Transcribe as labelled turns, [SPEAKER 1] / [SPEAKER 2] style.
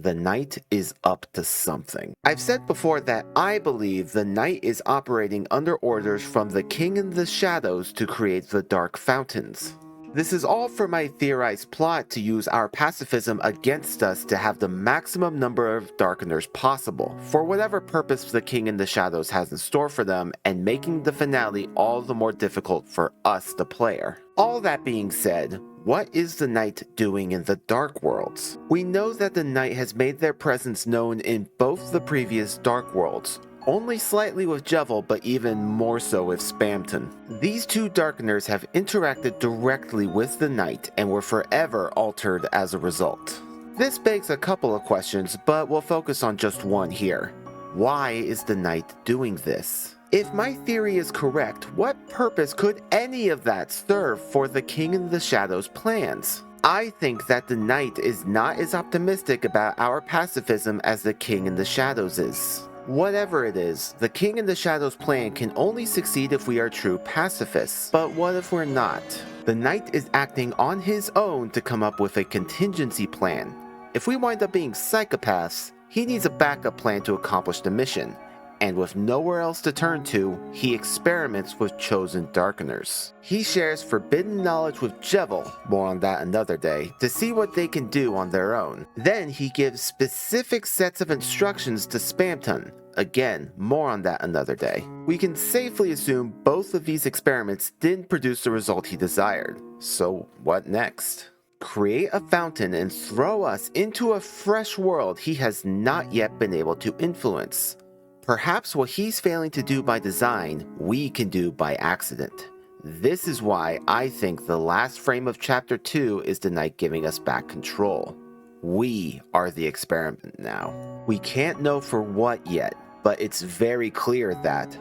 [SPEAKER 1] the Knight is up to something. I've said before that I believe the Knight is operating under orders from the King in the Shadows to create the Dark Fountains. This is all for my theorized plot to use our pacifism against us to have the maximum number of Darkeners possible, for whatever purpose the King in the Shadows has in store for them, and making the finale all the more difficult for us, the player. All that being said, what is the Knight doing in the Dark Worlds? We know that the Knight has made their presence known in both the previous Dark Worlds, only slightly with Jevil, but even more so with Spamton. These two Darkeners have interacted directly with the Knight and were forever altered as a result. This begs a couple of questions, but we'll focus on just one here. Why is the Knight doing this? If my theory is correct, what purpose could any of that serve for the King in the Shadows' plans? I think that the Knight is not as optimistic about our pacifism as the King in the Shadows is. Whatever it is, the King in the Shadows plan can only succeed if we are true pacifists. But what if we're not? The Knight is acting on his own to come up with a contingency plan. If we wind up being psychopaths, he needs a backup plan to accomplish the mission. And with nowhere else to turn to, he experiments with chosen Darkeners. He shares forbidden knowledge with Jevil, more on that another day, to see what they can do on their own. Then he gives specific sets of instructions to Spamton. Again, more on that another day. We can safely assume both of these experiments didn't produce the result he desired. So what next? Create a fountain and throw us into a fresh world he has not yet been able to influence. Perhaps what he's failing to do by design, we can do by accident. This is why I think the last frame of Chapter 2 is the Knight giving us back control. We are the experiment now. We can't know for what yet, but it's very clear that